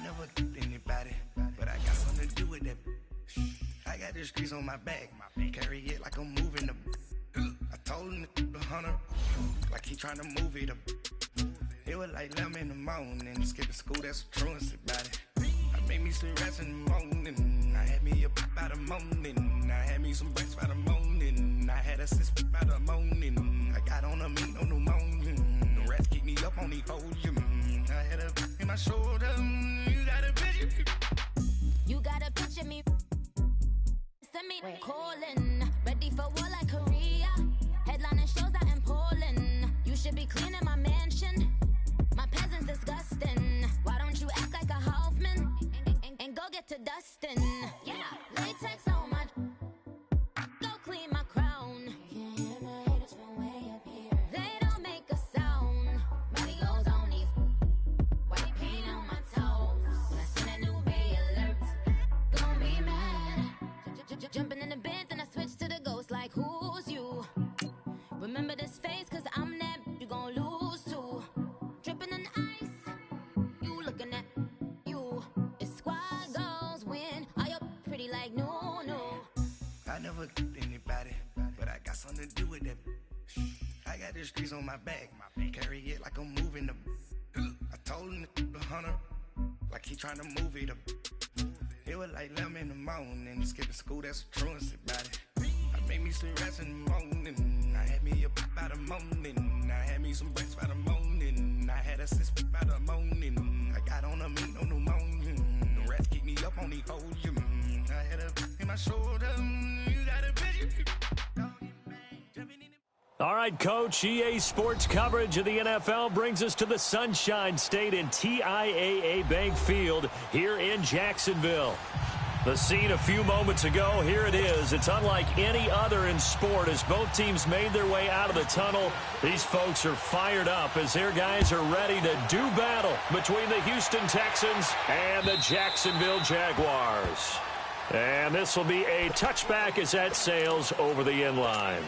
never anybody, but I got something to do with that. I got the streets on my back, carry it like I'm moving the. I told him to 100, like he trying to move it up. It was like 11 in the morning, skipping school, that's a truancy about it. I made me some rest in the morning, I had me a pop by the morning. I had me some breaks by the morning, I had a six by the morning. I got on a meat, no pneumonia, the rats keep me up on the podium. I had a in my shoulder, you got a picture. You got a picture me. Send me calling, ready for war like Korea. Headlining shows out in Poland. You should be cleaning my mansion. My peasants disgusting. Why don't you act like a Hoffman and go get to dustin'? Yeah, latex on my. Go clean my crown. You can't hear my haters from way up here. They don't make a sound. Money goes on these. White paint on my toes. When I send a new Bay alert, gon' be mad. Jumping in the bed, then I switch to the ghost like who's you? Remember this face, cause I'm that you gon' lose too. Dripping in ice, you looking at you. It's squad goals win. Are you pretty like no? I never anybody, but I got something to do with that. I got the streets on my back, carry it like I'm moving the. I told him to 100, like he trying to move it up. It was like 11 in the morning, skipping school, that's a truancy about it. I made me some rest in the morning, I had me a pop by the morning. I had me some breaks by the morning, I had a six by the morning. I got on a meat, no pneumonia, the rats keep me up on the podium. I had a in my shoulder, you got a picture. All right, Coach, EA Sports coverage of the NFL brings us to the Sunshine State in TIAA Bank Field here in Jacksonville. The scene a few moments ago, here it is. It's unlike any other in sport as both teams made their way out of the tunnel. These folks are fired up as their guys are ready to do battle between the Houston Texans and the Jacksonville Jaguars. And this will be a touchback as that sails over the end line.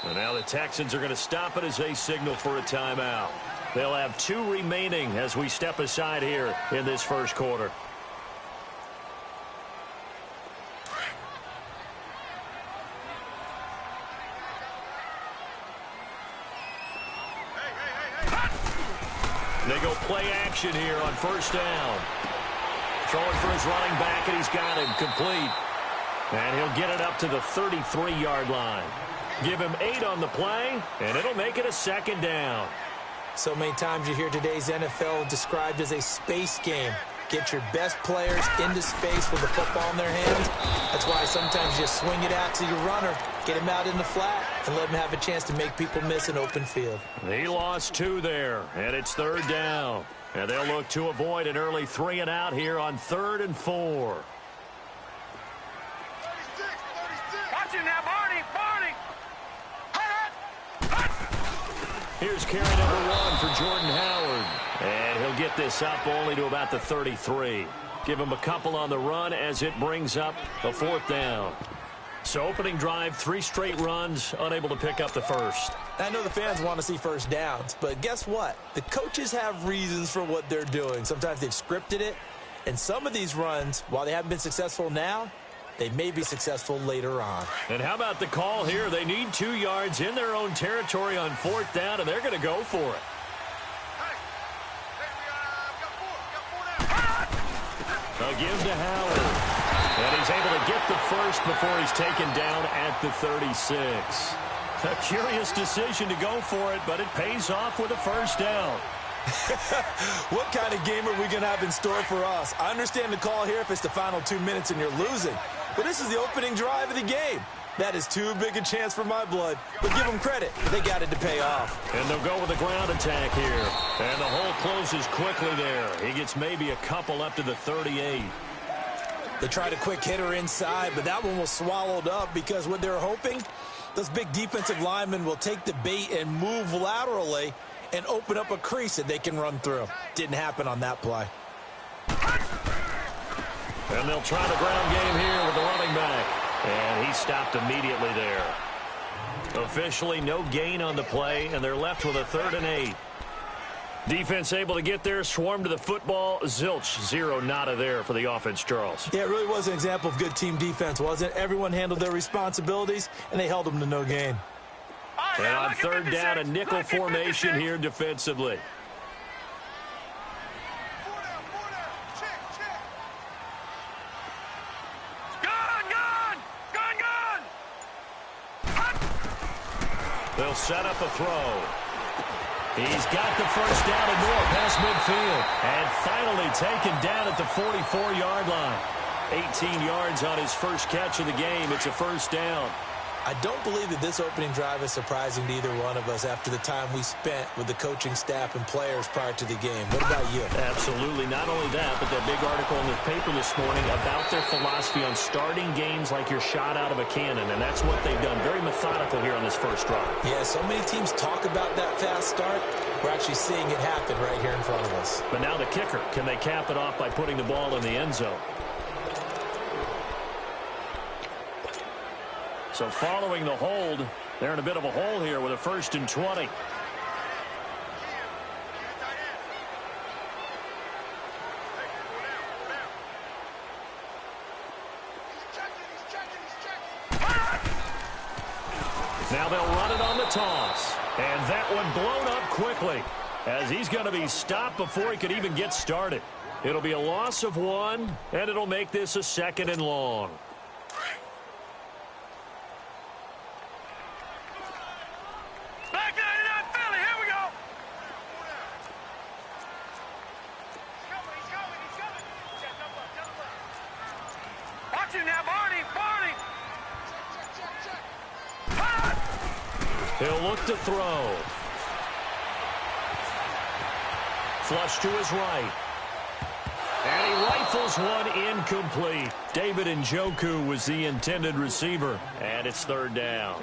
And now the Texans are going to stop it as they signal for a timeout. They'll have 2 remaining as we step aside here in this first quarter. They go play action here on first down. Throwing for his running back, and he's got him complete. And he'll get it up to the 33-yard line. Give him 8 on the play, and it'll make it a second down. So many times you hear today's NFL described as a space game. Get your best players into space with the football in their hands. That's why sometimes you just swing it out to your runner, get him out in the flat, and let him have a chance to make people miss an open field. He lost 2 there, and it's third down. And they'll look to avoid an early 3 and out here on 3rd and 4. Watch it now, Barney! Here's carry number 1 for Jordan Howard. And he'll get this up only to about the 33. Give him a couple on the run as it brings up a 4th down. So opening drive, 3 straight runs, unable to pick up the first. I know the fans want to see first downs, but guess what? The coaches have reasons for what they're doing. Sometimes they've scripted it, and some of these runs, while they haven't been successful now, they may be successful later on. And how about the call here? They need 2 yards in their own territory on 4th down, and they're going to go for it. A give to Howard. And he's able to get the first before he's taken down at the 36. A curious decision to go for it, but it pays off with a first down. What kind of game are we going to have in store for us? I understand the call here if it's the final 2 minutes and you're losing. But this is the opening drive of the game. That is too big a chance for my blood. But give them credit. They got it to pay off. And they'll go with a ground attack here. And the hole closes quickly there. He gets maybe a couple up to the 38. They tried a quick hitter inside, but that one was swallowed up because what they're hoping, those big defensive linemen will take the bait and move laterally and open up a crease that they can run through. Didn't happen on that play. And they'll try the ground game here with the running back. And he stopped immediately there. Officially no gain on the play, and they're left with a 3rd and 8. Defense able to get there, swarm to the football. Zilch, 0 nada there for the offense, Charles. Yeah, it really was an example of good team defense, wasn't it? Everyone handled their responsibilities, and they held them to no gain. And on 3rd down, a nickel formation here defensively. They'll set up a throw. He's got the first down and more past midfield. And finally taken down at the 44-yard line. 18 yards on his first catch of the game. It's a first down. I don't believe that this opening drive is surprising to either one of us after the time we spent with the coaching staff and players prior to the game. What about you? Absolutely. Not only that, but that big article in the paper this morning about their philosophy on starting games like you're shot out of a cannon, and that's what they've done. Very methodical here on this first drive. Yeah, so many teams talk about that fast start. We're actually seeing it happen right here in front of us. But now the kicker. Can they cap it off by putting the ball in the end zone? So following the hold, they're in a bit of a hole here with a 1st and 20. Now they'll run it on the toss. And that one blown up quickly as he's going to be stopped before he could even get started. It'll be a loss of 1, and it'll make this a 2nd and long. He'll look to throw. Flush to his right. And he rifles one incomplete. David Njoku was the intended receiver. And it's 3rd down.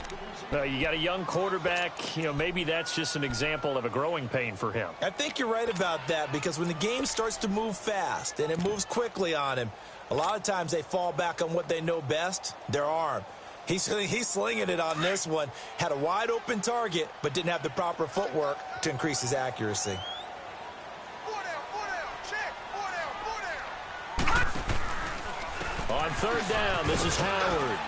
You got a young quarterback. Maybe that's just an example of a growing pain for him. I think you're right about that, because when the game starts to move fast and it moves quickly on him, a lot of times they fall back on what they know best, their arm. He's slinging it on this one. Had a wide open target, but didn't have the proper footwork to increase his accuracy. On 3rd down, this is Howard.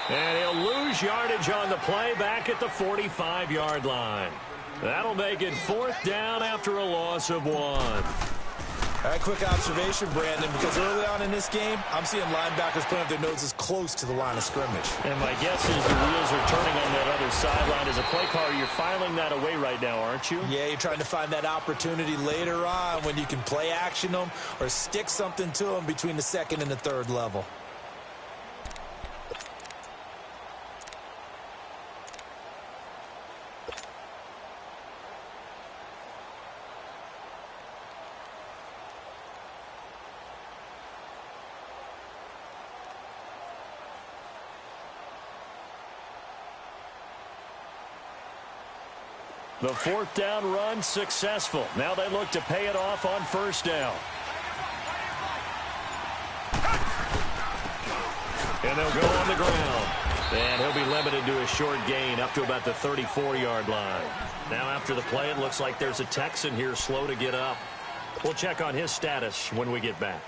And he'll lose yardage on the play back at the 45-yard line. That'll make it 4th down after a loss of 1. All right, quick observation, Brandon, because early on in this game, I'm seeing linebackers putting up their noses close to the line of scrimmage. And my guess is the wheels are turning on that other sideline. As a play caller, you're filing that away right now, aren't you? Yeah, you're trying to find that opportunity later on when you can play action them or stick something to them between the 2nd and the 3rd level. The 4th down run successful. Now they look to pay it off on 1st down. And they'll go on the ground. And he'll be limited to a short gain up to about the 34-yard line. Now after the play, it looks like there's a Texan here slow to get up. We'll check on his status when we get back.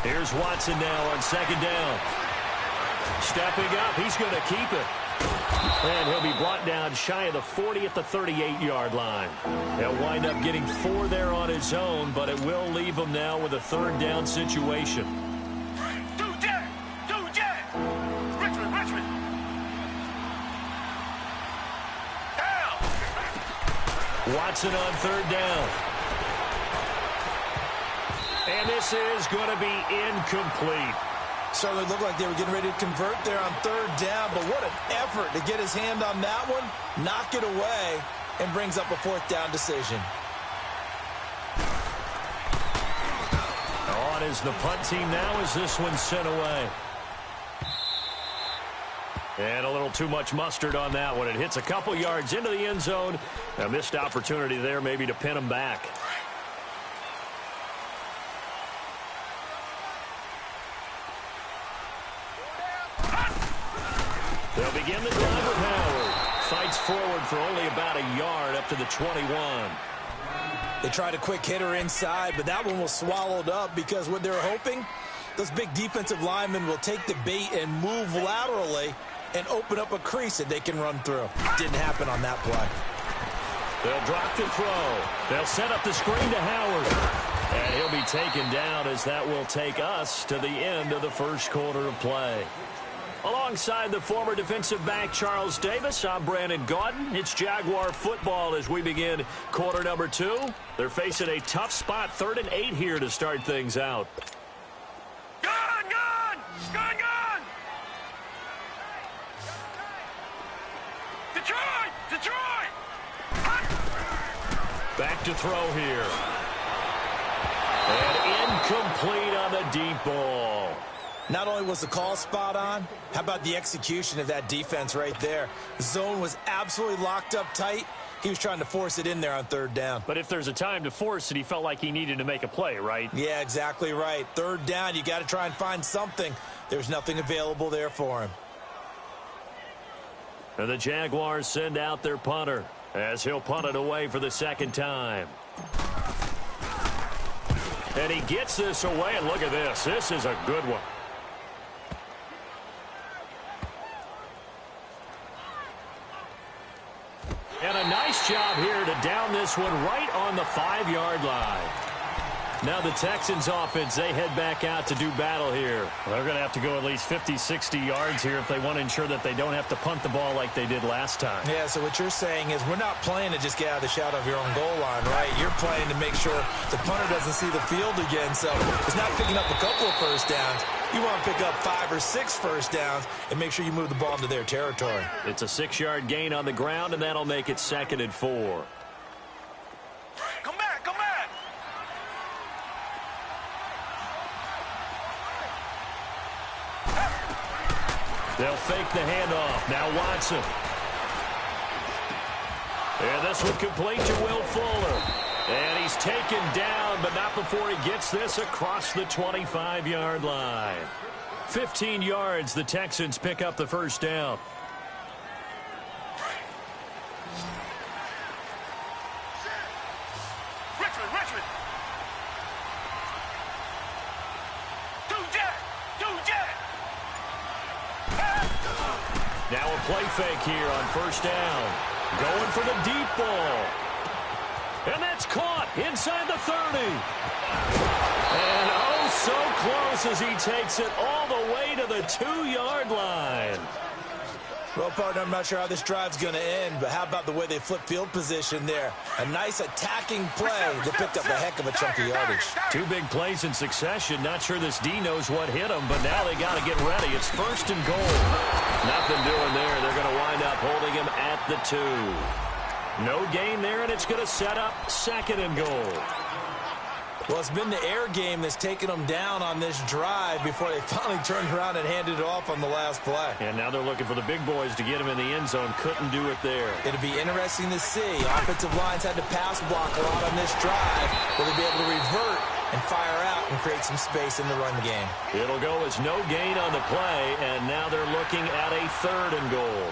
Here's Watson now on 2nd down. Stepping up, he's going to keep it. And he'll be brought down shy of the 40 at the 38-yard line. He'll wind up getting 4 there on his own, but it will leave him now with a 3rd down situation. Richmond. Watson on 3rd down. And this is going to be incomplete. Certainly looked like they were getting ready to convert there on third down, but what an effort to get his hand on that one, knock it away, and brings up a fourth down decision. On is the punt team now as this one's sent away. And a little too much mustard on that one. It hits a couple yards into the end zone. A missed opportunity there maybe to pin them back. They'll begin the drive with Howard. Fights forward for only about a yard up to the 21. They tried a quick hitter inside, but that one was swallowed up because what they were hoping, those big defensive linemen will take the bait and move laterally and open up a crease that they can run through. Didn't happen on that play. They'll drop the throw. They'll set up the screen to Howard. And he'll be taken down as that will take us to the end of the first quarter of play. Alongside the former defensive back Charles Davis, I'm Brandon Gaudin. It's Jaguar football as we begin quarter number 2. They're facing a tough spot, 3rd and 8 here to start things out. Gun! Gun! Gun! Detroit! Back to throw here. And incomplete on the deep ball. Not only was the call spot on, how about the execution of that defense right there? The zone was absolutely locked up tight. He was trying to force it in there on 3rd down. But if there's a time to force it, he felt like he needed to make a play, right? Yeah, exactly right. 3rd down, you got to try and find something. There's nothing available there for him. And the Jaguars send out their punter as he'll punt it away for the 2nd time. And he gets this away, and look at this. This is a good one. And a nice job here to down this one right on the 5-yard line. Now the Texans offense, they head back out to do battle here. Well, they're going to have to go at least 50, 60 yards here if they want to ensure that they don't have to punt the ball like they did last time. Yeah, so what you're saying is we're not playing to just get out of the shadow of your own goal line, right? You're playing to make sure the punter doesn't see the field again. So it's not picking up a couple of first downs. You want to pick up 5 or 6 first downs and make sure you move the ball into their territory. It's a 6-yard gain on the ground, and that'll make it 2nd and 4. Come back! They'll fake the handoff. Now Watson. And this one complete to Will Fuller. And he's taken down, but not before he gets this across the 25-yard line. 15 yards, the Texans pick up the first down. Richmond! Two jet! Now a play fake here on first down. Going for the deep ball. And that's caught inside the 30. And oh, so close as he takes it all the way to the 2-yard line. Well, partner, I'm not sure how this drive's going to end, but how about the way they flip field position there? A nice attacking play that picked up a heck of a chunk of yardage. 2 big plays in succession. Not sure this D knows what hit him, but now they got to get ready. It's 1st and goal. Nothing doing there. They're going to wind up holding him at the 2. No gain there, and it's going to set up 2nd and goal. Well, it's been the air game that's taken them down on this drive before they finally turned around and handed it off on the last play. And now they're looking for the big boys to get him in the end zone. Couldn't do it there. It'll be interesting to see. Offensive lines had to pass block a lot on this drive. Will they be able to revert and fire out and create some space in the run game? It'll go as no gain on the play, and now they're looking at a 3rd and goal.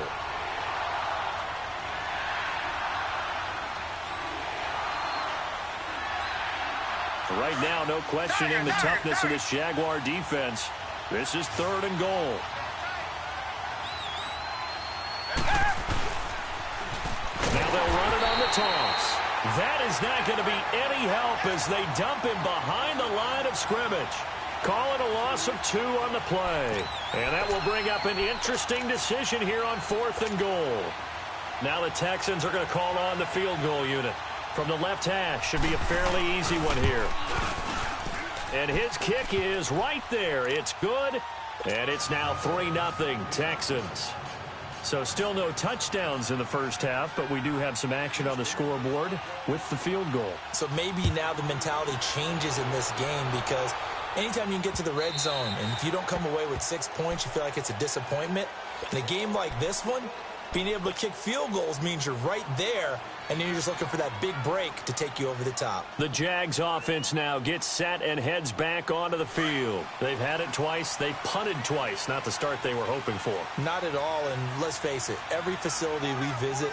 Right now, no questioning the toughness of this Jaguar defense. This is 3rd and goal. Now they'll run it on the toss. That is not going to be any help as they dump him behind the line of scrimmage. Call it a loss of 2 on the play. And that will bring up an interesting decision here on 4th and goal. Now the Texans are going to call on the field goal unit. From the left hash, should be a fairly easy one here. And his kick is right there. It's good, And it's now 3-0 Texans. So still no touchdowns in the first half, but we do have some action on the scoreboard with the field goal. So maybe now the mentality changes in this game, because anytime you can get to the red zone, and if you don't come away with 6 points, you feel like it's a disappointment. In a game like this one, being able to kick field goals means you're right there, and then you're just looking for that big break to take you over the top. The Jags offense now gets set and heads back onto the field. They've had it twice. They've punted twice. Not the start they were hoping for. Not at all, and let's face it, every facility we visit,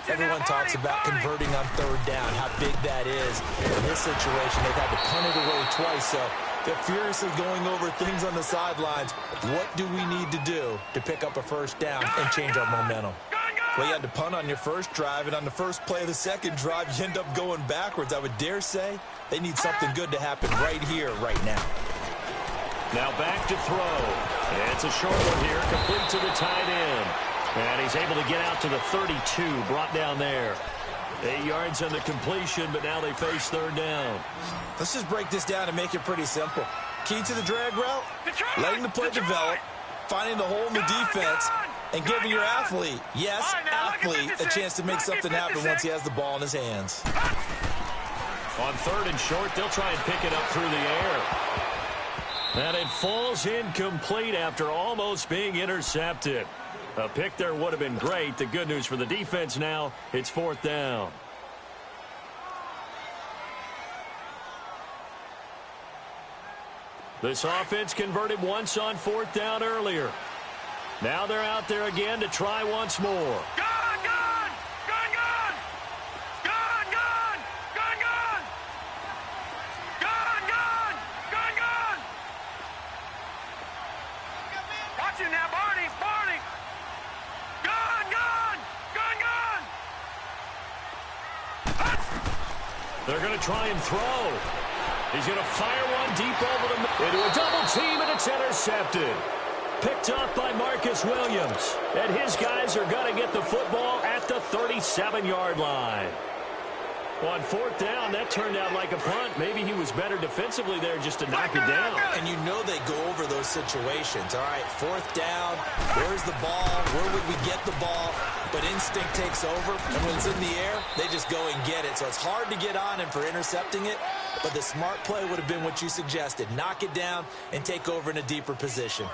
everyone talks about converting on third down, how big that is. In this situation, they've had to punt it away twice, so they're furiously going over things on the sidelines. What do we need to do to pick up a first down and change our momentum? Well, you had to punt on your first drive, and on the first play of the second drive, you end up going backwards. I would dare say they need something good to happen right here, right now. Now back to throw. It's a short one here, complete to the tight end. And he's able to get out to the 32, brought down there. 8 yards on the completion, but now they face third down. Let's just break this down and make it pretty simple. Key to the drag route, letting the play develop, finding the hole in the defense, and giving your athlete, yes, athlete, a chance to make something happen once he has the ball in his hands. On third and short, they'll try and pick it up through the air. And it falls incomplete after almost being intercepted. A pick there would have been great. The good news for the defense now, it's fourth down. This offense converted once on fourth down earlier. Now they're out there again to try once more. Gun, gun! Gun, gun! Gun, gun! Gun, gun! Gun, gun! Gun, gun! Watch it now, Barney! Barney! Gun, gun! Gun, gun! They're going to try and throw. He's going to fire one deep over the middle into a double team, and it's intercepted. Picked off by Marcus Williams. And his guys are going to get the football at the 37-yard line. On fourth down, that turned out like a punt. Maybe he was better defensively there just to knock it down. And you know they go over those situations. All right, fourth down, where's the ball? Where would we get the ball? But instinct takes over, and when it's in the air, they just go and get it. So it's hard to get on him for intercepting it, but the smart play would have been what you suggested. Knock it down and take over in a deeper position.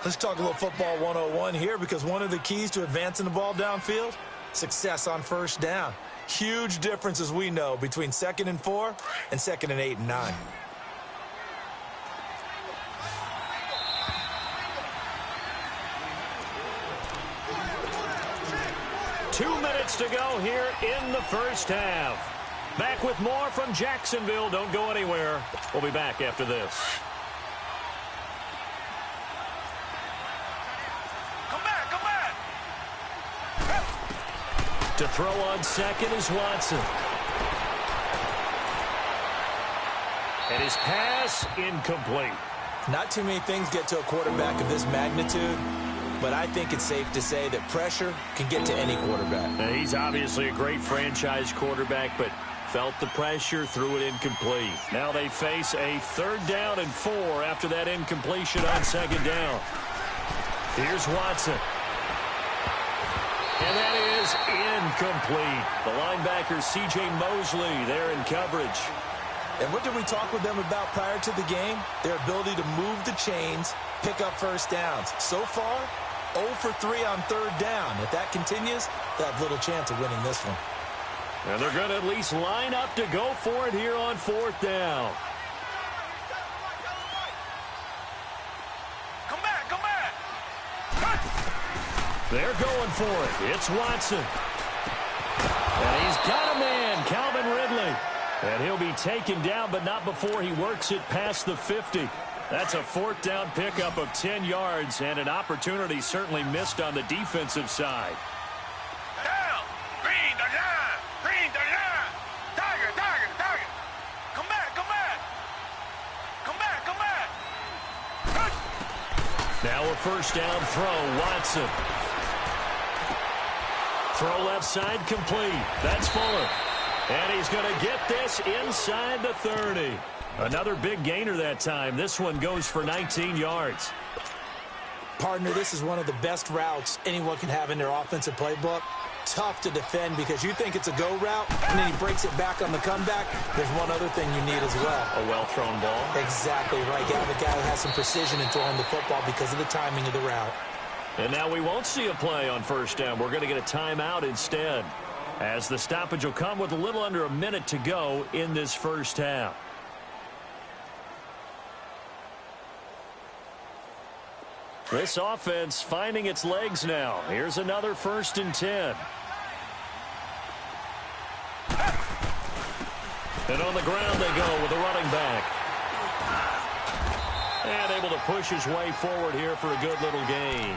Let's talk a little football 101 here, because one of the keys to advancing the ball downfield, success on first down. Huge difference, as we know, between 2nd and 4 and 2nd and 8 and 9. Two minutes to go here in the first half. Back with more from Jacksonville. Don't go anywhere. We'll be back after this. To throw on second is Watson. And his pass incomplete. Not too many things get to a quarterback of this magnitude, but I think it's safe to say that pressure can get to any quarterback. Now, he's obviously a great franchise quarterback, but felt the pressure, threw it incomplete. Now they face a 3rd down and 4 after that incompletion on 2nd down. Here's Watson. And that is incomplete. The linebacker, C.J. Mosley, there in coverage. And what did we talk with them about prior to the game? Their ability to move the chains, pick up first downs. So far, 0 for 3 on 3rd down. If that continues, they'll have little chance of winning this one. And they're going to at least line up to go for it here on 4th down. Come back, come back! They're going for it. It's Watson. And he's got a man, Calvin Ridley. And he'll be taken down, but not before he works it past the 50. That's a 4th down pickup of 10 yards, and an opportunity certainly missed on the defensive side. Down! Green, the line! Green, the line! Tiger, tiger, tiger! Come back, come back! Come back, come back! Now a 1st down throw, Watson. Throw left side complete. That's Fuller. And he's going to get this inside the 30. Another big gainer that time. This one goes for 19 yards. Partner, this is one of the best routes anyone can have in their offensive playbook. Tough to defend because you think it's a go route, and then he breaks it back on the comeback. There's one other thing you need as well. A well-thrown ball. Exactly right. You have a guy who has some precision in throwing the football because of the timing of the route. And now we won't see a play on first down. We're going to get a timeout instead, as the stoppage will come with a little under a minute to go in this first half. This offense finding its legs now. Here's another 1st and 10. And on the ground they go with a running back. And able to push his way forward here for a good little gain.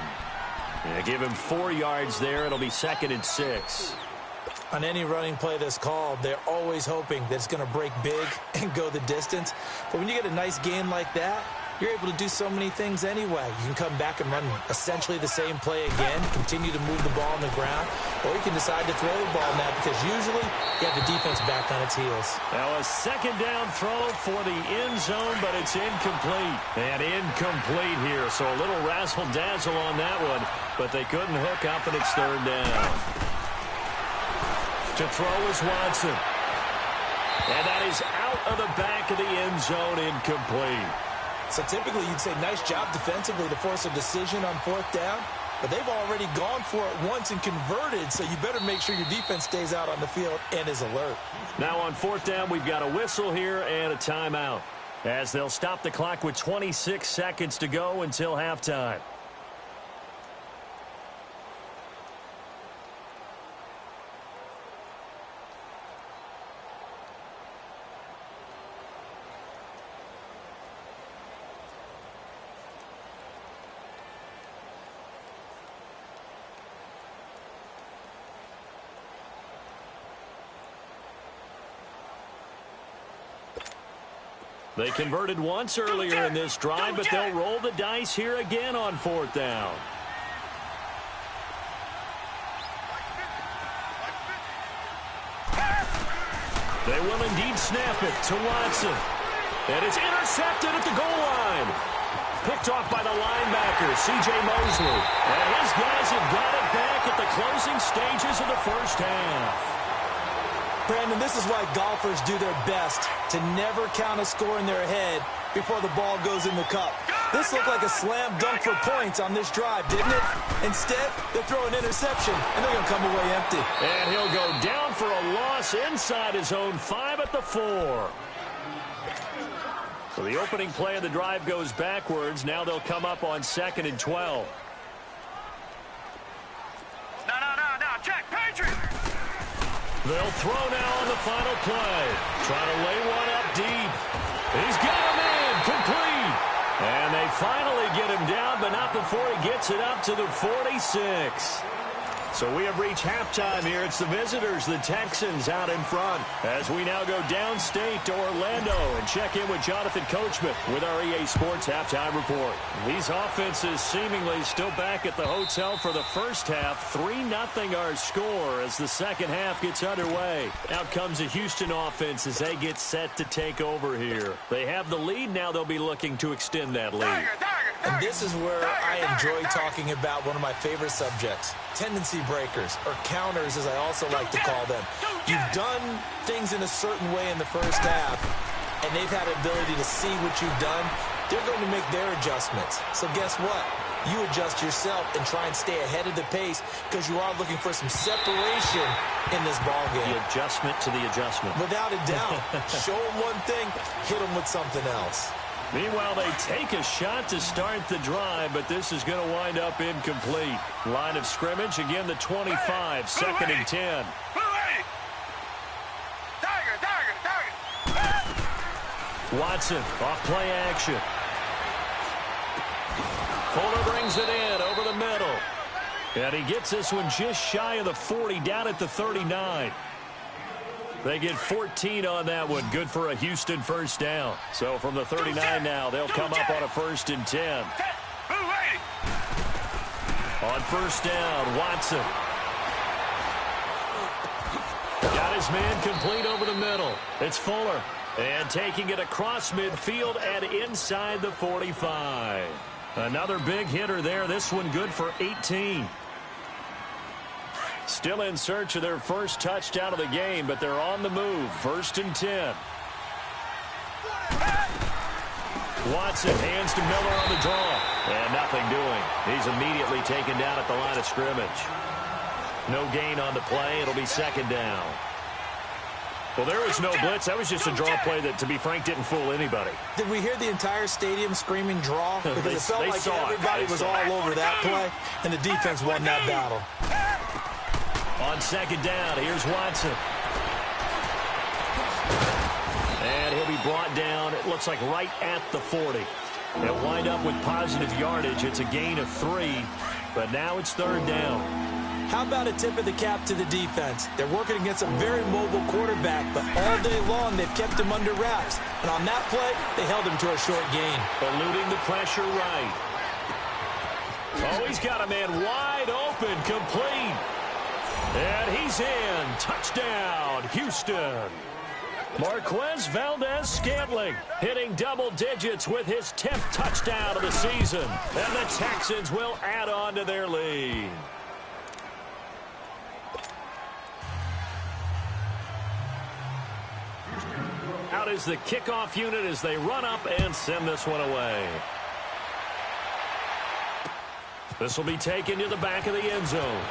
Yeah, give him 4 yards there. It'll be 2nd and 6. On any running play that's called, they're always hoping that it's going to break big and go the distance. But when you get a nice gain like that, you're able to do so many things anyway. You can come back and run essentially the same play again, continue to move the ball on the ground, or you can decide to throw the ball now because usually you have the defense back on its heels. Now a 2nd down throw for the end zone, but it's incomplete. And incomplete here, so a little razzle-dazzle on that one, but they couldn't hook up, and it's 3rd down. To throw is Watson. And that is out of the back of the end zone, incomplete. So typically you'd say nice job defensively to force a decision on 4th down, but they've already gone for it once and converted, so you better make sure your defense stays out on the field and is alert. Now on 4th down, we've got a whistle here and a timeout, as they'll stop the clock with 26 seconds to go until halftime. They converted once earlier in this drive, but they'll roll the dice here again on 4th down. They will indeed snap it to Watson. And it's intercepted at the goal line. Picked off by the linebacker, C.J. Mosley. And his guys have got it back at the closing stages of the first half. Brandon, this is why golfers do their best to never count a score in their head before the ball goes in the cup. This looked like a slam dunk for points on this drive, didn't it? Instead, they throw an interception, and they're going to come away empty. And he'll go down for a loss inside his own 5 at the 4. So the opening play of the drive goes backwards. Now they'll come up on 2nd and 12. No, check, Patriot! They'll throw now on the final play. Trying to lay one up deep. He's got him in, complete. And they finally get him down, but not before he gets it up to the 46. So we have reached halftime here. It's the visitors, the Texans, out in front, as we now go downstate to Orlando and check in with Jonathan Coachman with our EA Sports Halftime Report. These offenses seemingly still back at the hotel for the first half. 3-0 our score as the second half gets underway. Out comes the Houston offense as they get set to take over here. They have the lead. Now they'll be looking to extend that lead. And this is where I enjoy talking about one of my favorite subjects, tendency breakers, or counters as I also like to call them. You've done things in a certain way in the first half, and they've had the ability to see what you've done. They're going to make their adjustments. So guess what? You adjust yourself and try and stay ahead of the pace because you are looking for some separation in this ballgame. The adjustment to the adjustment. Without a doubt. Show them one thing, hit them with something else. Meanwhile, they take a shot to start the drive, but this is going to wind up incomplete. Line of scrimmage, again the 25, 2nd and 10. Watson, off play action. Fuller brings it in over the middle. And he gets this one just shy of the 40, down at the 39. They get 14 on that one. Good for a Houston first down. So from the 39 now, they'll come up on a 1st and 10. On first down, Watson. Got his man complete over the middle. It's Fuller. And taking it across midfield and inside the 45. Another big hitter there. This one good for 18. Still in search of their first touchdown of the game, but they're on the move. 1st and 10. Watson hands to Miller on the draw. And nothing doing. He's immediately taken down at the line of scrimmage. No gain on the play. It'll be 2nd down. Well, there was no blitz. That was just a draw play that, to be frank, didn't fool anybody. Did we hear the entire stadium screaming draw? Because it felt like everybody was all over that play, and the defense won that battle. On 2nd down, here's Watson. And he'll be brought down, it looks like right at the 40. They'll wind up with positive yardage. It's a gain of 3, but now it's 3rd down. How about a tip of the cap to the defense? They're working against a very mobile quarterback, but all day long they've kept him under wraps. And on that play, they held him to a short gain. Eluding the pressure right. Oh, he's got a man wide open, complete. And he's in. Touchdown, Houston. Marquez Valdez-Scantling hitting double digits with his 10th touchdown of the season. And the Texans will add on to their lead. Out is the kickoff unit as they run up and send this one away. This will be taken to the back of the end zone.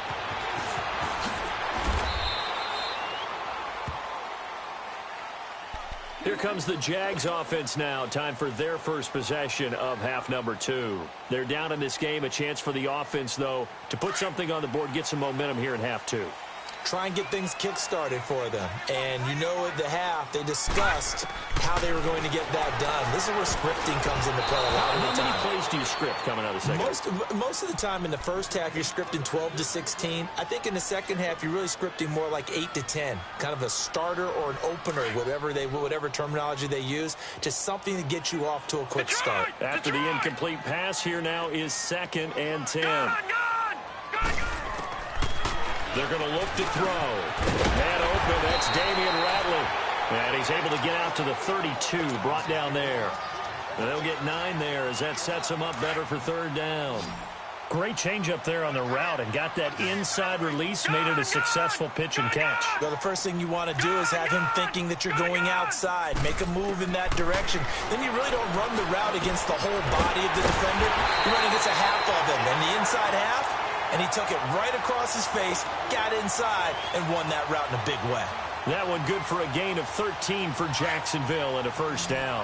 Here comes the Jags offense now. Time for their first possession of half number 2. They're down in this game. A chance for the offense, though, to put something on the board, get some momentum here in half 2. Try and get things kick-started for them. And you know at the half, they discussed how they were going to get that done. This is where scripting comes into play a lot of the time. How many plays do you script coming out of the second? Most of the time in the first half, you're scripting 12 to 16. I think in the second half, you're really scripting more like 8 to 10. Kind of a starter or an opener, whatever terminology they use. Just something to get you off to a quick start. After the incomplete pass, here now is 2nd and 10. They're going to look to throw. And open, that's Damian Ratley. And he's able to get out to the 32, brought down there. And they'll get 9 there as that sets them up better for 3rd down. Great changeup there on the route and got that inside release, made it a successful pitch and catch. Well, the first thing you want to do is have him thinking that you're going outside, make a move in that direction. Then you really don't run the route against the whole body of the defender. You run against a half of him, and the inside half, and he took it right across his face, got inside, and won that route in a big way. That one good for a gain of 13 for Jacksonville and a 1st down.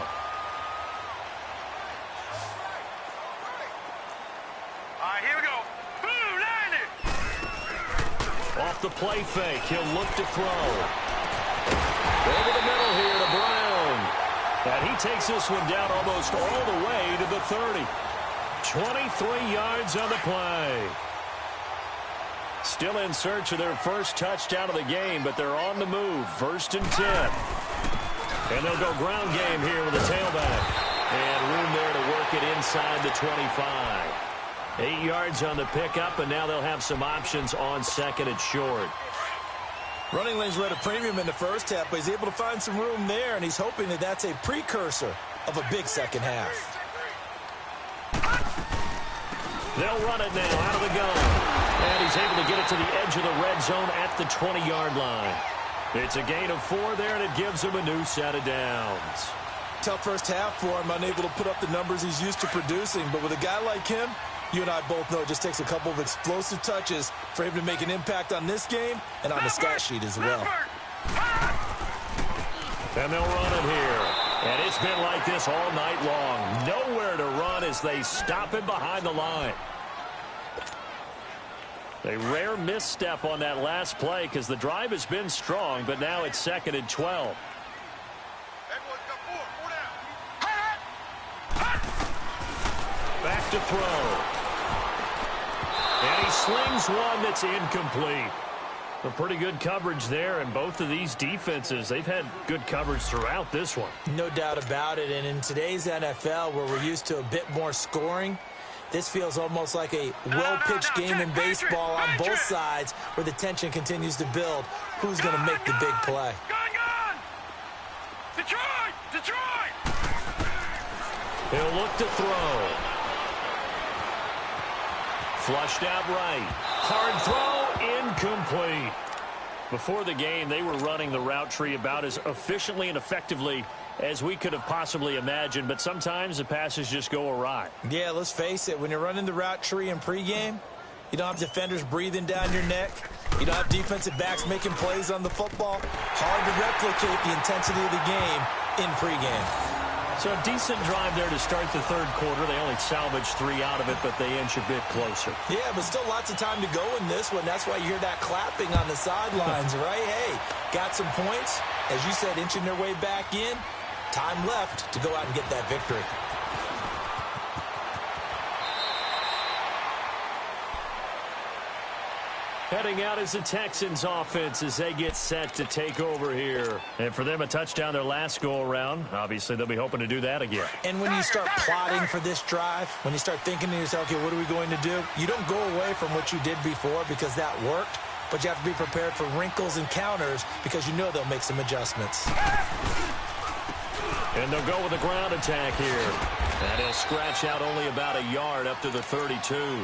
All right, here we go. Boom, land it. Off the play fake, he'll look to throw. Over the middle here to Brown. And he takes this one down almost all the way to the 30. 23 yards on the play. Still in search of their first touchdown of the game, but they're on the move. 1st and 10. And they'll go ground game here with a tailback. And room there to work it inside the 25. 8 yards on the pickup, and now they'll have some options on 2nd and short. Running lanes were at a premium in the first half, but he's able to find some room there, and he's hoping that that's a precursor of a big second half. They'll run it now out of the gun. And he's able to get it to the edge of the red zone at the 20-yard line. It's a gain of 4 there, and it gives him a new set of downs. Tough first half for him, unable to put up the numbers he's used to producing. But with a guy like him, you and I both know it just takes a couple of explosive touches for him to make an impact on this game and on the stat sheet as well. And they'll run it here. And it's been like this all night long. Nowhere to run as they stop him behind the line. A rare misstep on that last play because the drive has been strong, but now it's 2nd and 12. Back to throw. And he slings one that's incomplete. A pretty good coverage there, and both of these defenses, they've had good coverage throughout this one. No doubt about it, and in today's NFL where we're used to a bit more scoring, this feels almost like a well-pitched game in baseball on both sides where the tension continues to build. Who's going to make the big play? Gun! Detroit! He'll look to throw. Flushed out right. Hard throw, incomplete. Before the game, they were running the route tree about as efficiently and effectively as we could have possibly imagined, but sometimes the passes just go awry. Yeah, let's face it. When you're running the route tree in pregame, you don't have defenders breathing down your neck. You don't have defensive backs making plays on the football. Hard to replicate the intensity of the game in pregame. So a decent drive there to start the third quarter. They only salvaged 3 out of it, but they inch a bit closer. Yeah, but still lots of time to go in this one. That's why you hear that clapping on the sidelines, right? Hey, got some points. As you said, inching their way back in. Time left to go out and get that victory. Heading out is the Texans offense as they get set to take over here. And for them, a touchdown their last go-around. Obviously, they'll be hoping to do that again. And when you start plotting for this drive, when you start thinking to yourself, okay, what are we going to do? You don't go away from what you did before because that worked, but you have to be prepared for wrinkles and counters because you know they'll make some adjustments. And they'll go with a ground attack here. And he'll scratch out only about a yard up to the 32.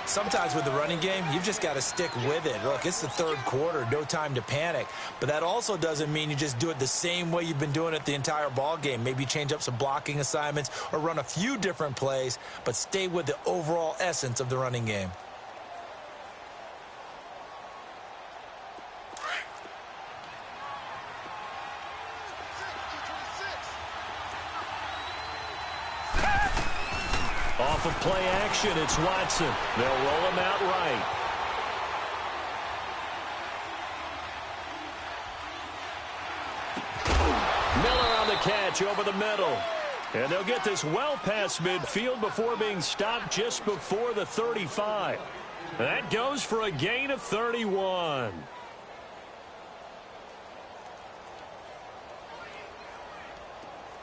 Sometimes with the running game, you've just got to stick with it. Look, it's the third quarter, no time to panic. But that also doesn't mean you just do it the same way you've been doing it the entire ball game. Maybe change up some blocking assignments or run a few different plays, but stay with the overall essence of the running game. Off of play action, it's Watson. They'll roll him out right. Miller on the catch over the middle. And they'll get this well past midfield before being stopped just before the 35. That goes for a gain of 31.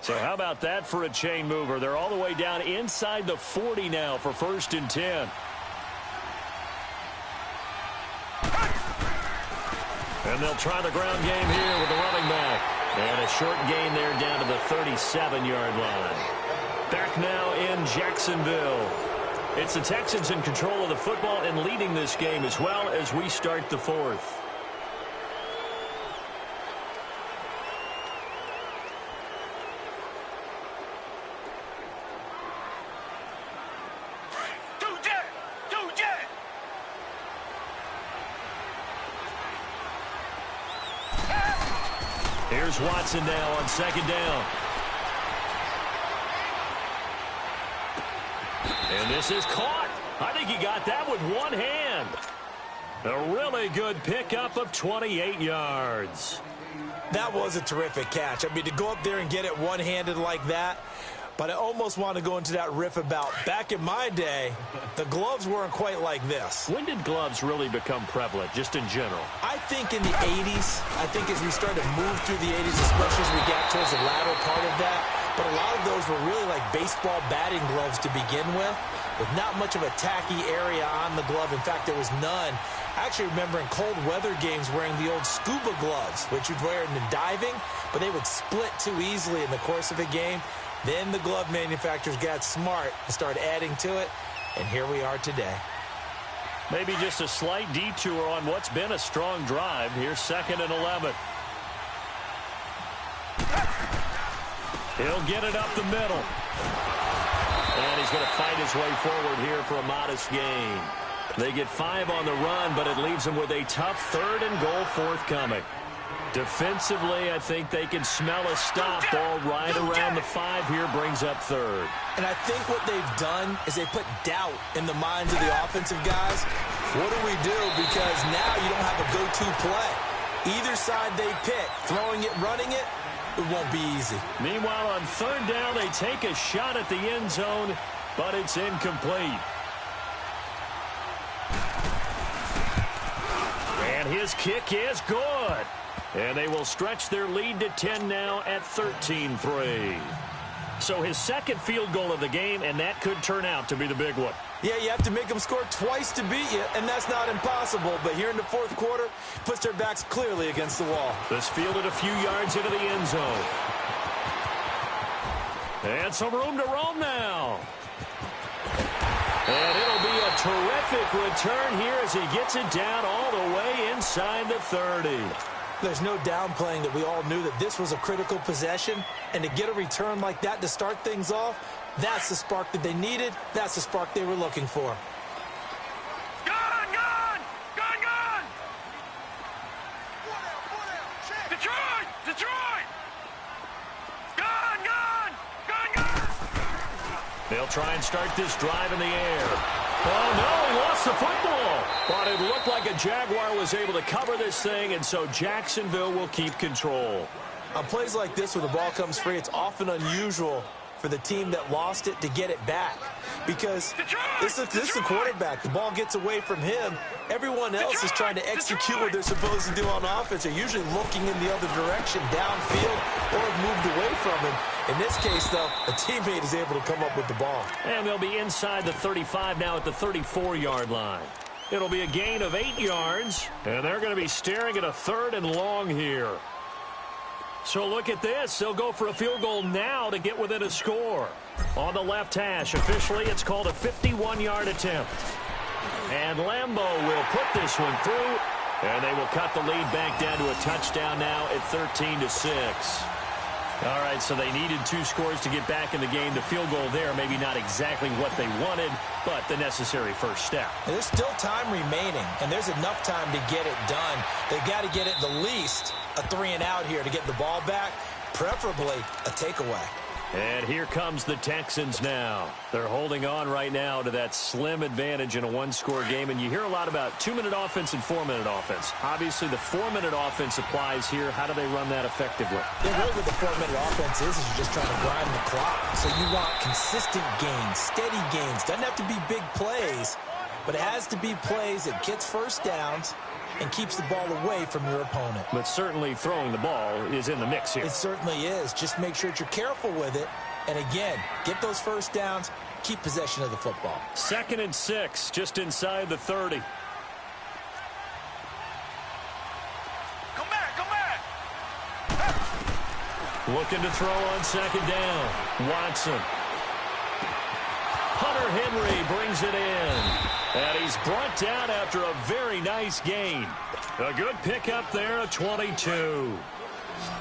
So how about that for a chain mover? They're all the way down inside the 40 now for 1st and 10. And they'll try the ground game here with the running back. And a short gain there down to the 37-yard line. Back now in Jacksonville. It's the Texans in control of the football and leading this game as well as we start the fourth. Here's Watson now on 2nd down. And this is caught. I think he got that with one hand. A really good pickup of 28 yards. That was a terrific catch. I mean, to go up there and get it one-handed like that, but I almost want to go into that riff about back in my day, the gloves weren't quite like this. When did gloves really become prevalent, just in general? I think in the 80s. I think as we started to move through the 80s, especially as we got towards the latter part of that. But a lot of those were really like baseball batting gloves to begin with not much of a tacky area on the glove. In fact, there was none. I actually remember in cold weather games wearing the old scuba gloves, which you'd wear in the diving, but they would split too easily in the course of a game. Then the glove manufacturers got smart and started adding to it, and here we are today. Maybe just a slight detour on what's been a strong drive. Here's 2nd and 11. He'll get it up the middle. And he's going to fight his way forward here for a modest gain. They get 5 on the run, but it leaves them with a tough 3rd and goal forthcoming. Defensively, I think they can smell a stop. Ball right around the 5 here, brings up 3rd. And I think what they've done is they put doubt in the minds of the offensive guys. What do we do? Because now you don't have a go-to play. Either side they pick, throwing it, running it, it won't be easy. Meanwhile, on 3rd down, they take a shot at the end zone, but it's incomplete. And his kick is good. And they will stretch their lead to 10 now at 13-3. So his 2nd field goal of the game, and that could turn out to be the big one. Yeah, you have to make them score twice to beat you, and that's not impossible. But here in the 4th quarter, puts their backs clearly against the wall. This fielded a few yards into the end zone. And some room to roam now. And it'll be a terrific return here as he gets it down all the way inside the 30. There's no downplaying that we all knew that this was a critical possession, and to get a return like that to start things off, that's the spark that they needed. That's the spark they were looking for. Gone! Detroit! Gone! They'll try and start this drive in the air. Oh, no, he lost the football. But it looked like a Jaguar was able to cover this thing, and so Jacksonville will keep control. On plays like this where the ball comes free, it's often unusual for the team that lost it to get it back. Because this is the quarterback. The ball gets away from him. Everyone else is trying to execute what they're supposed to do on offense. They're usually looking in the other direction, downfield, or have moved away from him. In this case, though, a teammate is able to come up with the ball. And they'll be inside the 35 now at the 34-yard line. It'll be a gain of 8 yards, and they're going to be staring at a 3rd and long here. So look at this. They'll go for a field goal now to get within a score. On the left hash, officially, it's called a 51-yard attempt. And Lambeau will put this one through, and they will cut the lead back down to a touchdown now at 13-6. All right, so they needed 2 scores to get back in the game. The field goal there, maybe not exactly what they wanted, but the necessary first step. And there's still time remaining, and there's enough time to get it done. They've got to get it the least a 3-and-out here to get the ball back, preferably a takeaway. And here comes the Texans now. They're holding on right now to that slim advantage in a 1-score game. And you hear a lot about 2-minute offense and 4-minute offense. Obviously, the 4-minute offense applies here. How do they run that effectively? Yeah, really what the 4-minute offense is you're just trying to grind the clock. So you want consistent gains, steady gains. Doesn't have to be big plays, but it has to be plays that gets first downs and keeps the ball away from your opponent. But certainly throwing the ball is in the mix here. It certainly is. Just make sure that you're careful with it. And again, get those first downs, keep possession of the football. 2nd and 6, just inside the 30. Come back! Looking to throw on 2nd down. Watson. Hunter Henry brings it in. And he's brought down after a very nice gain. A good pickup there of 22.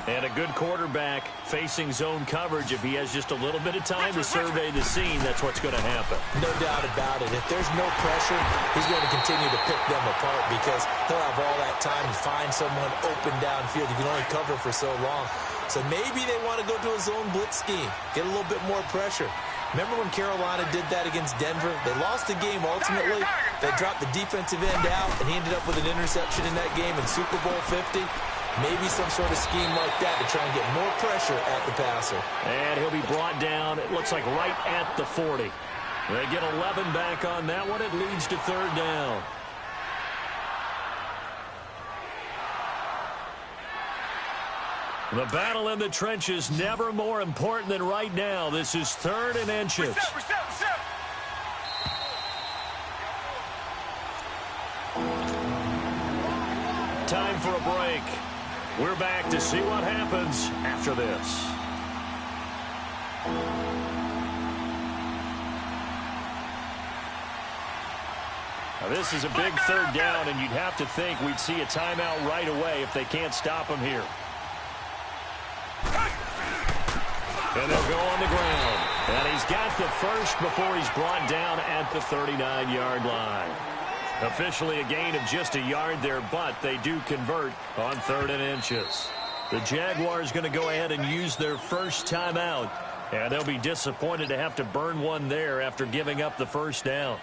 And a good quarterback facing zone coverage. If he has just a little bit of time to survey the scene, that's what's going to happen. No doubt about it. If there's no pressure, he's going to continue to pick them apart because he'll have all that time to find someone open downfield. You can only cover for so long. So maybe they want to go to a zone blitz scheme, get a little bit more pressure. Remember when Carolina did that against Denver? They lost the game ultimately. They dropped the defensive end out, and he ended up with an interception in that game in Super Bowl 50. Maybe some sort of scheme like that to try and get more pressure at the passer. And he'll be brought down, it looks like right at the 40. They get 11 back on that one. It leads to 3rd down. The battle in the trenches never more important than right now. This is 3rd and inches. Reset. Time for a break. We're back to see what happens after this. Now this is a big 3rd down, and you'd have to think we'd see a timeout right away if they can't stop him here. And they'll go on the ground. And he's got the first before he's brought down at the 39-yard line. Officially a gain of just a yard there, but they do convert on 3rd and inches. The Jaguars going to go ahead and use their first timeout. And they'll be disappointed to have to burn one there after giving up the first down.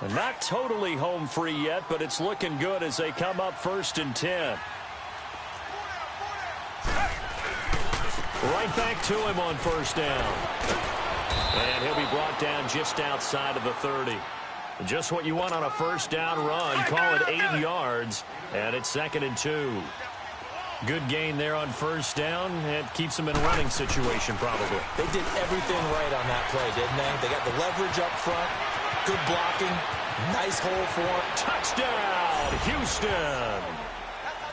And not totally home free yet, but it's looking good as they come up 1st and 10. Right back to him on 1st down. And he'll be brought down just outside of the 30. Just what you want on a 1st down run. Call it 8 yards. And it's 2nd and 2. Good gain there on 1st down. It keeps them in a running situation probably. They did everything right on that play, didn't they? They got the leverage up front. Good blocking. Nice hole for him. Touchdown, Houston.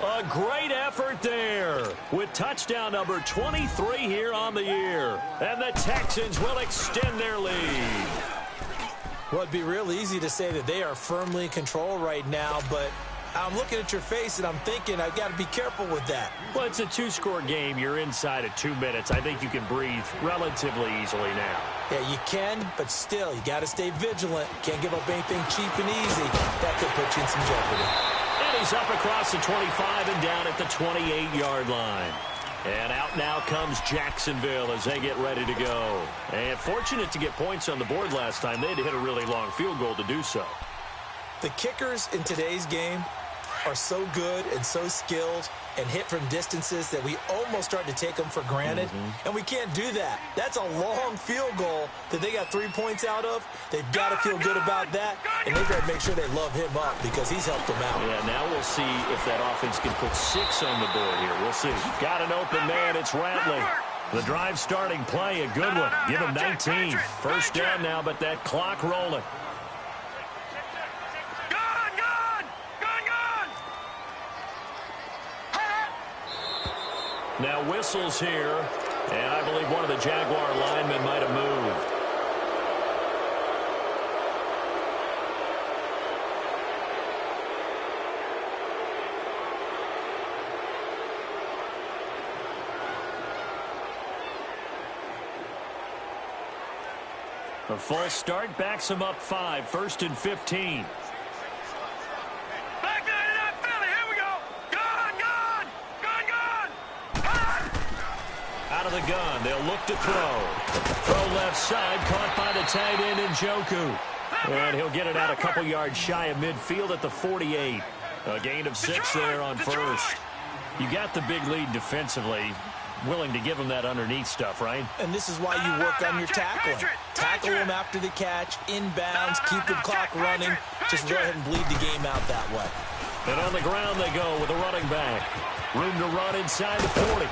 A great effort there with touchdown number 23 here on the year. And the Texans will extend their lead. Well, it'd be real easy to say that they are firmly in control right now, but I'm looking at your face and I'm thinking I've got to be careful with that. Well, it's a two-score game. You're inside of 2 minutes. I think you can breathe relatively easily now. Yeah, you can, but still, you got to stay vigilant. Can't give up anything cheap and easy. That could put you in some jeopardy. And he's up across the 25 and down at the 28-yard line. And out now comes Jacksonville as they get ready to go. And fortunate to get points on the board last time. They had to hit a really long field goal to do so. The kickers in today's game are so good and so skilled and hit from distances that we almost start to take them for granted. And we can't do that. That's a long field goal that they got 3 points out of. They've got to feel good about that, and they've got to make sure they love him up because he's helped them out. Yeah, now we'll see if that offense can put 6 on the board here. We'll see. Got an open man. It's Rattling. The drive starting play, a good one. Give him 19. First down now, but that clock rolling. Now whistles here, and I believe one of the Jaguar linemen might have moved. A full start backs him up 5, 1st and 15. Out of the gun, they'll look to throw left side, caught by the tight end Njoku. And he'll get it out a couple yards shy of midfield at the 48. A gain of 6 there on first. You got the big lead defensively. Willing to give him that underneath stuff, right? And this is why you work on your tackling. Tackle him after the catch, inbounds, keep the clock running. Just go ahead and bleed the game out that way. And on the ground they go with a running back. Room to run inside the 40.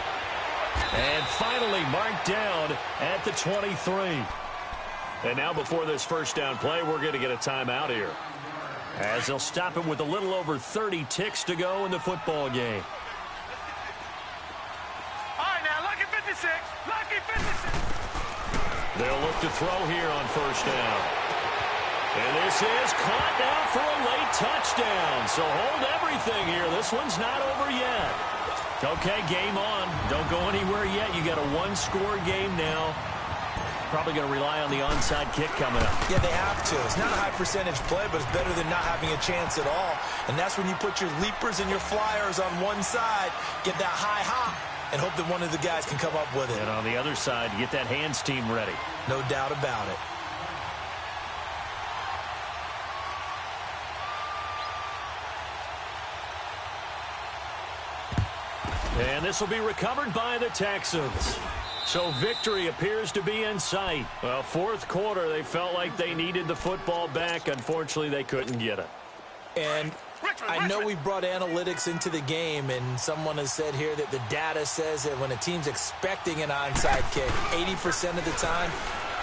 And finally marked down at the 23. And now before this first down play, we're going to get a timeout here, as they'll stop him with a little over 30 ticks to go in the football game. All right, now, lucky 56. Lucky 56. They'll look to throw here on first down. And this is caught now for a late touchdown. So hold everything here. This one's not over yet. Okay, game on. Don't go anywhere yet. You got a one-score game now. Probably going to rely on the onside kick coming up. Yeah, they have to. It's not a high-percentage play, but it's better than not having a chance at all. And that's when you put your leapers and your flyers on one side, get that high hop, and hope that one of the guys can come up with it. And on the other side, you get that hands team ready. No doubt about it. And this will be recovered by the Texans. So victory appears to be in sight. Well, fourth quarter, they felt like they needed the football back. Unfortunately, they couldn't get it. And I know we brought analytics into the game, and someone has said here that the data says that when a team's expecting an onside kick, 80% of the time,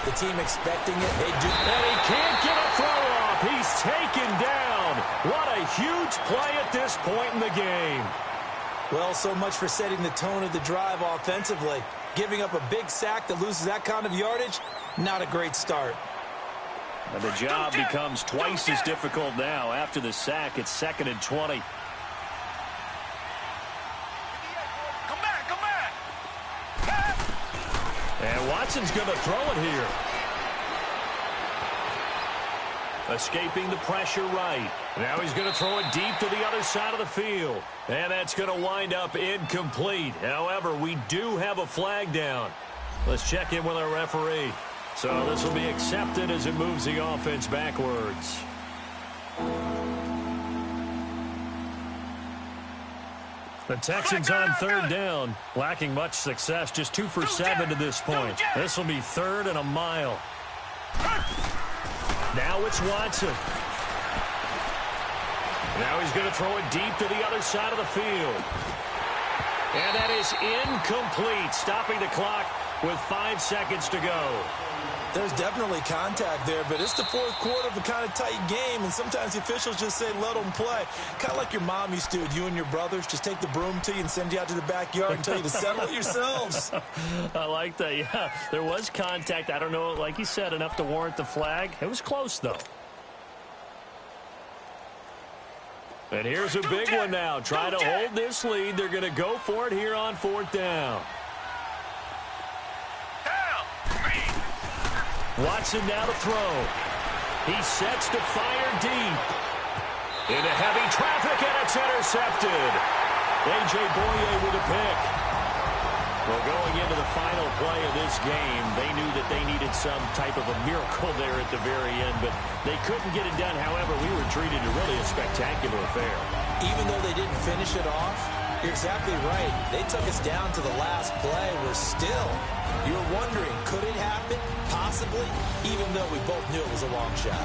the team expecting it, they do. And he can't get a throw off. He's taken down. What a huge play at this point in the game. Well, so much for setting the tone of the drive offensively. Giving up a big sack that loses that kind of yardage, not a great start. And the job becomes twice as difficult now. After the sack, it's 2nd and 20. Come back. And Watson's going to throw it here. Escaping the pressure right. Now he's going to throw it deep to the other side of the field. And that's going to wind up incomplete. However, we do have a flag down. Let's check in with our referee. So this will be accepted as it moves the offense backwards. The Texans on 3rd down, lacking much success, just 2 for 7 to this point. This will be 3rd and a mile. Now it's Watson. Now he's going to throw it deep to the other side of the field. And that is incomplete, stopping the clock with 5 seconds to go. There's definitely contact there, but it's the fourth quarter of a kind of tight game, and sometimes the officials just say, let them play. Kind of like your mom used to do with you and your brothers. Just take the broom to you and send you out to the backyard and tell you to settle it yourselves. I like that, yeah. There was contact. I don't know, like you said, enough to warrant the flag. It was close, though. And here's a big one now. Trying to hold this lead. They're going to go for it here on fourth down. Watson now to throw. He sets to fire deep. Into heavy traffic, and it's intercepted. A.J. Boye with a pick. Well, going into the final play of this game, they knew that they needed some type of a miracle there at the very end, but they couldn't get it done. However, we were treated to really a spectacular affair. Even though they didn't finish it off, you're exactly right. They took us down to the last play. We're still, you're wondering, could it happen? Possibly, even though we both knew it was a long shot.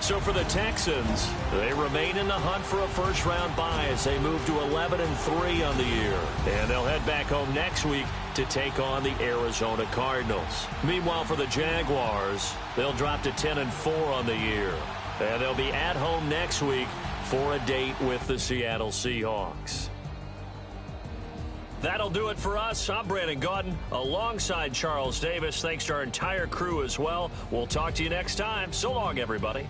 So for the Texans, they remain in the hunt for a first-round bye as they move to 11-3 on the year. And they'll head back home next week to take on the Arizona Cardinals. Meanwhile, for the Jaguars, they'll drop to 10-4 on the year. And they'll be at home next week for a date with the Seattle Seahawks. That'll do it for us. I'm Brandon Gaudin alongside Charles Davis. Thanks to our entire crew as well. We'll talk to you next time. So long, everybody.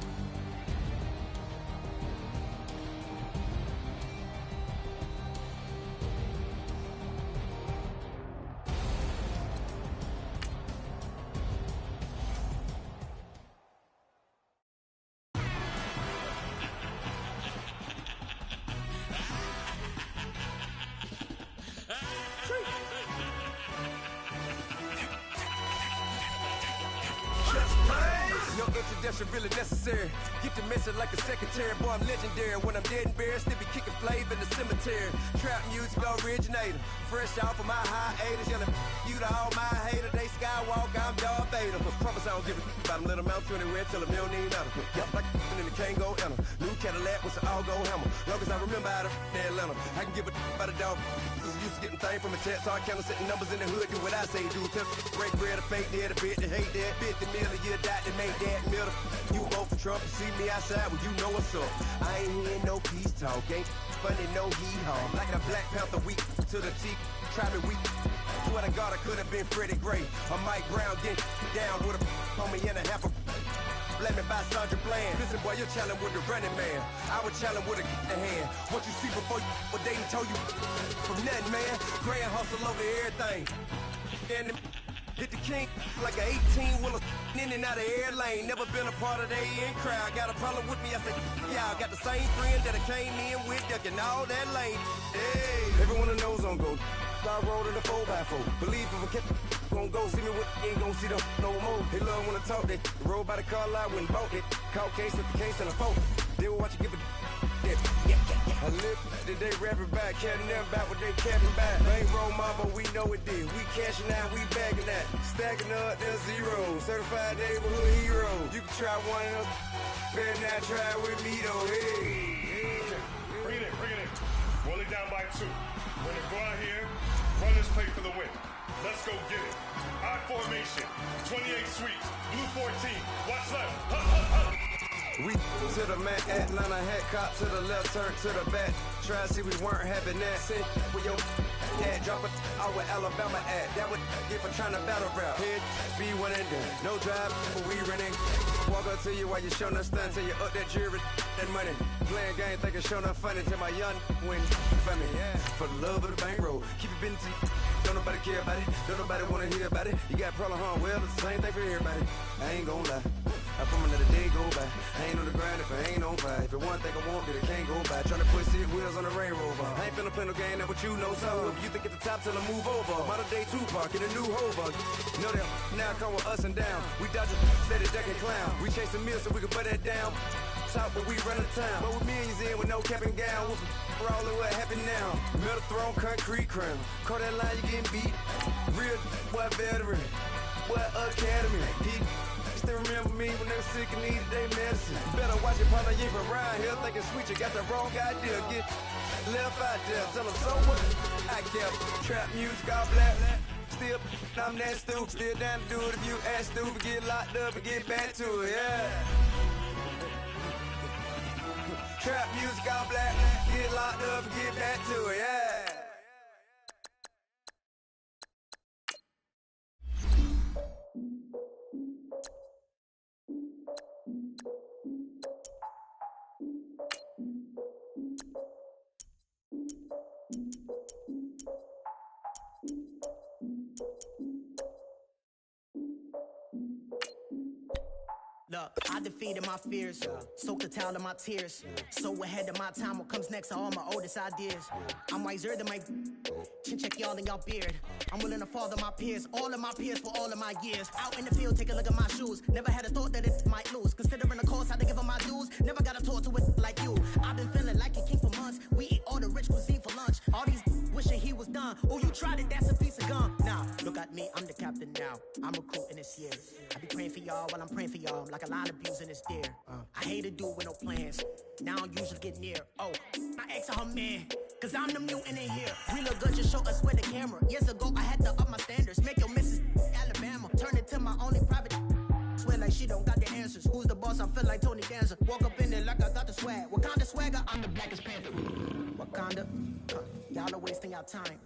No introduction really necessary. Get the message like a secretary. Boy, I'm legendary. When I'm dead and buried, still be kicking flavor in the cemetery. Trap music originator. Fresh off of my hiatus. Yelling you to all my haters. They skywalk, I'm Darth Vader. Promise I don't give a about them. Let them out to anywhere. Tell them they don't need nothing. Yep, like and the can't go enter. New Cadillac with an all-go hammer. Long as I remember how to Atlanta. I can give a about a dog. Used to getting things from a text. So I count setting numbers in the hood. Do what I say do. Tell break bread or fake dead. A bit to hate that. 50 million a year dot to make that middle. You vote for Trump, you see me outside, well, you know what's up. I ain't hearing no peace talk, ain't funny, no hee-haw. Like a Black Panther weak to the teeth, try me weak. Swear to God, I could have been Freddie Gray. Or Mike Brown getting down with a homie and a half a let me buy Sandra Bland. Listen, boy, you're challenging with the running man. I would challenge with a hand. What you see before you, what they done told you from nothing, man. Grand hustle over everything. And hit the king like an 18-wheeler in and out of air lane. Never been a part of the in crowd. Got a problem with me, I said, y'all got the same friend that I came in with, ducking all that lane. Hey, everyone that knows on go. I rolled in the 4x4. Believe if I kept gon' go see me with ain't gon' see them no more. They love when I talk, they roll by the car lot when bought it. Caught case at the case and a phone. They will watch you give a I live today rapping back, catching them back what they capping back. Bankroll mama, we know it did. We cashing out, we bagging that. Stacking up, there's zero. Certified neighborhood hero. You can try one of them, better not try with me though. Hey. Bring it in. Roll it down by 2. We're gonna go out here, run this play for the win. Let's go get it. I formation, 28 sweeps, blue 14. Watch left. Hup, hup, hup. We to the man, Atlanta hat cop to the left, turn to the back. Try to see we weren't having that. Sit with your dad, drop it out with Alabama at. That would get for trying to battle rap. Head, be one and done. No drive, but we running. Walk up to you while you showing us stun till you up that jury, that money. Playing game, thinking showing up funny till my young win for me. Yeah. For the love of the bankroll, keep it busy. Don't nobody care about it. Don't nobody wanna hear about it. You got a problem, huh? Well, it's the same thing for everybody. I ain't gon' lie. I promise that a day go by. I ain't on the grind if I ain't on fire. If it one thing I want, then it can't go by. Tryna put 6 wheels on the Range Rover. I ain't finna play no game, that what you know. So if you think at the top, tell them move over. Modern day Tupac in a new Hova. Know that now come with us and down. We dodge a steady duck and clown. We chase the meal so we can put that down. Top, but we run the town. But with millions in with no cap and gown. We're all in what happened now. Metal throne, concrete crown. Call that line, you getting beat. Real, what veteran. What academy. He still remember me when they were sick and needed their medicine. Better watch it, partner, you from around here thinking sweet. You got the wrong idea. Get left out there. Tell them so what I kept. Trap music, all black. still, I'm that stupid. Still down to do it if you ask stupid. Get locked up and get back to it, yeah. Trap music all black, get locked up and get back to it, yeah. Look, I defeated my fears, soaked the towel in my tears. So ahead of my time, what comes next are all my oldest ideas. I'm wiser than my chin check y'all in y'all beard. I'm willing to father my peers, all of my peers for all of my years. Out in the field, take a look at my shoes. Never had a thought that it might lose. Considering the cost, I had to give them my dues. Never got a talk to it like you. I've been feeling like a king for months. We eat all the rich cuisine for lunch. All these wishing he was done. Oh, you tried it, that's a piece of gum. Now, look at me, I'm the captain now. I'm recruiting this year. I be praying for y'all while I'm praying for y'all. Like a line abusing this deer. I hate to do it with no plans. Now I usually get near. Oh, I ask her man, cause I'm the mutant in here. We look good, just show us where the camera. Years ago, I had to up my standards. Make your missus Alabama. Turn it to my only private. Swear like she don't got the answers. Who's the boss? I feel like Tony Danza. Walk up in there like I got the swag. What kind of swagger? I'm the blackest panther. What kind of? Y'all are wasting your time.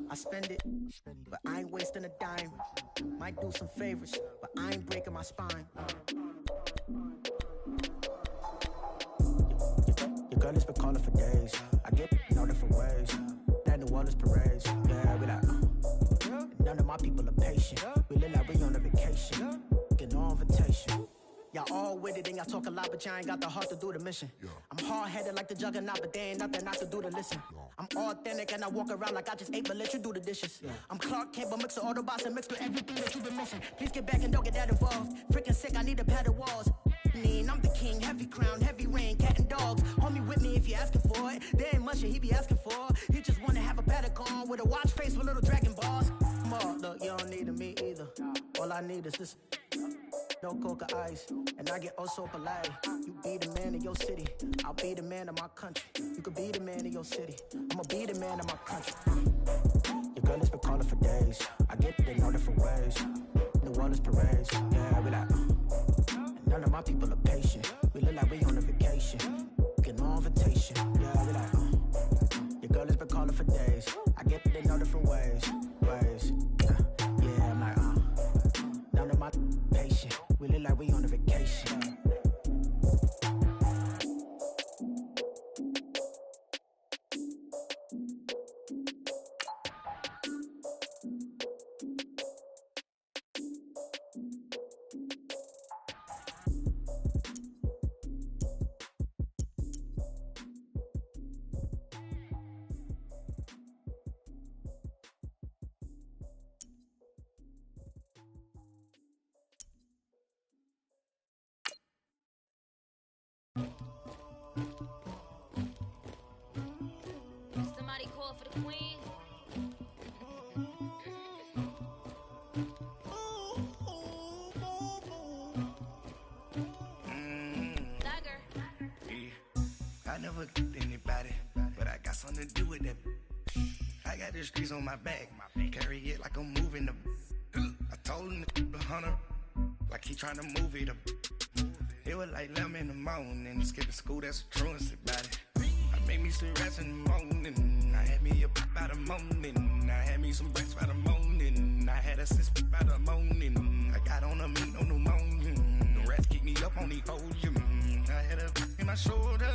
I spend it, but I ain't wasting a dime. Might do some favors, but I ain't breaking my spine. Your girl has been calling for days. I get in all different ways. That New Orleans parades. Yeah, we like, none of my people are patient. We look like we on a vacation. Get no invitation. Y'all all with it and y'all talk a lot, but y'all ain't got the heart to do the mission. I'm hard-headed like the juggernaut, but there ain't nothing I can do to listen. I'm authentic and I walk around like I just ate, but let you do the dishes. I'm Clark Kent, but mix the Autobots and mix with everything that you've been missing. Please get back and don't get that involved. Freaking sick, I need a padded walls. I'm the king, heavy crown, heavy rain, cat and dogs. Homie with me if you're asking for it. There ain't much that he be asking for. He just wanna have a paddock on with a watch face with little dragon balls. Look, you don't need me either. All I need is this. No coca ice, and I get oh so polite. You be the man of your city, I'll be the man of my country. You could be the man of your city, I'ma be the man of my country. Your girl has been calling for days. I get it in all different ways. New Orleans parades, yeah, we like. None of my people are patient. We look like we on a vacation. Get no invitation, yeah, we like. Your girl has been calling for days. I get it in all different ways. Yeah, I'm like, none of my patient. We look like we on a vacation. Somebody call for the queen. Tiger. I never anybody, but I got something to do with that. I got the streets on my back, carry it like I'm moving the. I told him the hunter, like he trying to move it up. It was like 11 in the morning, skipping school, that's a truancy about it. I made me some rats in the morning, I had me up by the morning, I had me some breaks by the morning, I had a sis by the morning, I got on a meat on the morning, the rats keep me up on the podium, I had a in my shoulder.